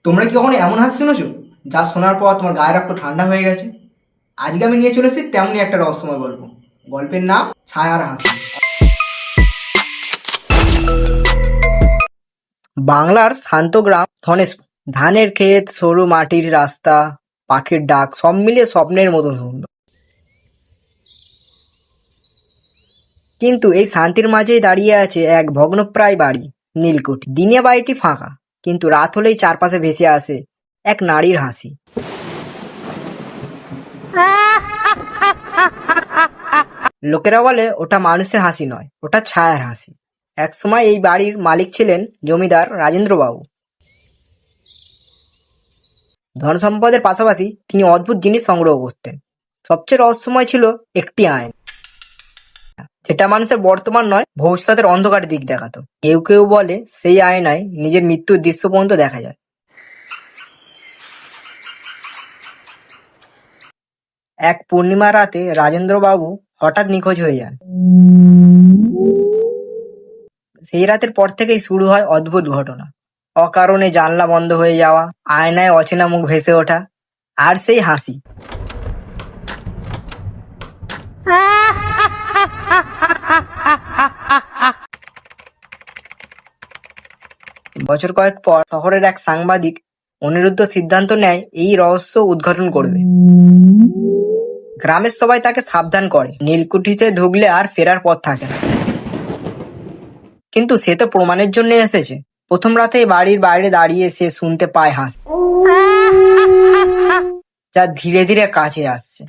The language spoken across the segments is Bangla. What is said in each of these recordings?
তোমরা কি কখনো এমন হাসি শুনেছো যা শোনার পর তোমার গায়ের রক্ত ঠান্ডা হয়ে গেছে? আজকে আমি নিয়ে চলেছি তেমনি একটা রহস্যময় গল্প। গল্পের নাম ছায়ার হাসি। বাংলার শান্ত গ্রাম ধনেশপুর। ধানের ক্ষেত, সরু মাটির রাস্তা, পাখির ডাক সব মিলিয়ে স্বপ্নের মতো সুন্দর। কিন্তু এই শান্তির মাঝেই দাঁড়িয়ে আছে এক ভগ্নপ্রায় বাড়ি, নীলকুঠি। দিনে বাড়িটি ফাঁকা, কিন্তু রাত হলেই চারপাশে ভেসে আসে এক নারীর হাসি। লোকেরা বলে ওটা মানুষের হাসি নয়, ওটা ছায়ার হাসি। একসময় এই বাড়ির মালিক ছিলেন জমিদার রাজেন্দ্রবাবু। ধন সম্পদের পাশাপাশি তিনি অদ্ভুত জিনিস সংগ্রহ করতেন। সবচেয়ে রহস্যময় ছিল একটি আয়না, যেটা মানুষের বর্তমান নয় ভবিষ্যতের অন্ধকার দিক দেখাতো। কেউ কেউ বলে সেই আয়নায় নিজের মৃত্যুর দৃশ্য পর্যন্ত দেখা যায়। এক পূর্ণিমা রাতে রাজেন্দ্রবাবু হঠাৎ নিখোঁজ হয়ে যান। সেই রাতের পর থেকেই শুরু হয় অদ্ভুত ঘটনা। অকারণে জানলা বন্ধ হয়ে যাওয়া, আয়নায় অচেনা মুখ ভেসে ওঠা, আর সেই হাসি। বছর কয়েক পর শহরের এক সাংবাদিক অনিরুদ্ধ সিদ্ধান্ত নেয় এই রহস্য উদ্ঘাটন করবে। গ্রামের সবাই তাকে সাবধান করে, নীলকুঠিতে ঢুকলে আর ফেরার পথ থাকে না। কিন্তু সে তো প্রমাণের জন্য এসেছে। প্রথম রাতেই বাড়ির বাইরে দাঁড়িয়ে সে শুনতে পায় হাসি, যা ধীরে ধীরে কাছে আসছে।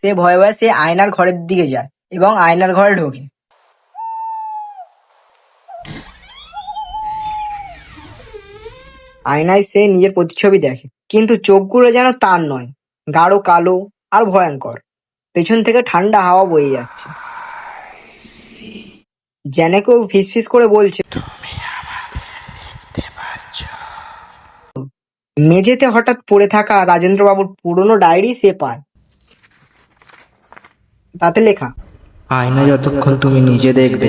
সে ভয়ে ভয়ে সে আয়নার ঘরের দিকে যায় এবং আয়নার ঘরে ঢোকে। আয়নায় সে নিজের প্রতিচ্ছবি দেখে, কিন্তু চোখগুলো যেন তার নয়, গাঢ় কালো আর ভয়ঙ্কর। পেছন থেকে ঠান্ডা হাওয়া বয়ে যাচ্ছে, যেন কেউ ফিসফিস করে বলছে। মেঝেতে হঠাৎ পড়ে থাকা রাজেন্দ্রবাবুর পুরনো ডায়েরি সে পায়। তাতে লেখা, আয়না যতক্ষণ তুমি নিজে দেখবে,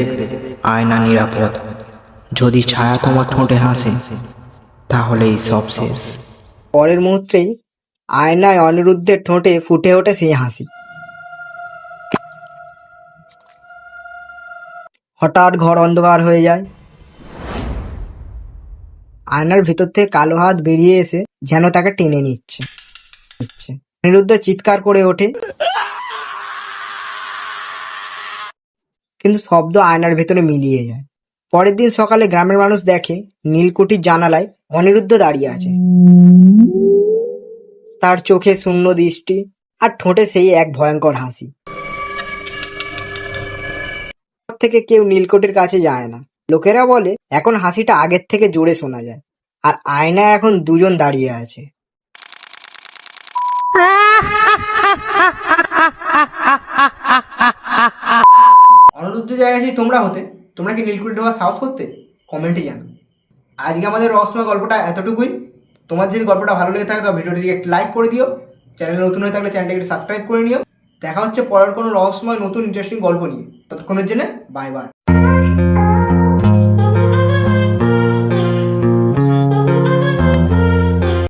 আয়না নিরাপদ। যদি ছায়া তোমার ঠোঁটে হাসে, তাহলেই সব শেষ। পরের মুহূর্তেই আয়নায় অনিরুদ্ধের ঠোঁটে ফুটে ওঠে সেই হাসি। হঠাৎ ঘর অন্ধকার হয়ে যায়। আয়নার ভেতর থেকে কালো হাত বেরিয়ে এসে যেন তাকে টেনে নিচ্ছে। অনিরুদ্ধ চিৎকার করে ওঠে, কিন্তু শব্দ আয়নার ভেতরে মিলিয়ে যায়। পরের দিন সকালে গ্রামের মানুষ দেখে নীলকুঠির জানালায় অনিরুদ্ধ দাঁড়িয়ে আছে। তার চোখে শূন্য দৃষ্টি আর ঠোঁটে সেই এক ভয়ঙ্কর হাসি। থেকে কেউ নীলকুঠির কাছে যায় না। লোকেরা বলে এখন হাসিটা আগের থেকে জোরে শোনা যায়, আর আয়নায় এখন দুজন দাঁড়িয়ে আছে। অনিরুদ্ধের জায়গায় যদি তোমরা হতে, তোমরা কি নীলকুঠি ঢোকার সাহস করতে? কমেন্টে জানাও। আজকে আমাদের রহস্যময় গল্পটা এতটুকুই। তোমার যদি গল্পটা ভালো লেগে থাকে তবে ভিডিওটিকে একটু লাইক করে দিও। চ্যানেলে নতুন হয়ে থাকলে চ্যানেলটাকে একটু সাবস্ক্রাইব করে নিও। দেখা হচ্ছে পরের কোনো রহস্যময় নতুন ইন্টারেস্টিং গল্প নিয়ে। ততক্ষণের জন্য বাই বাই।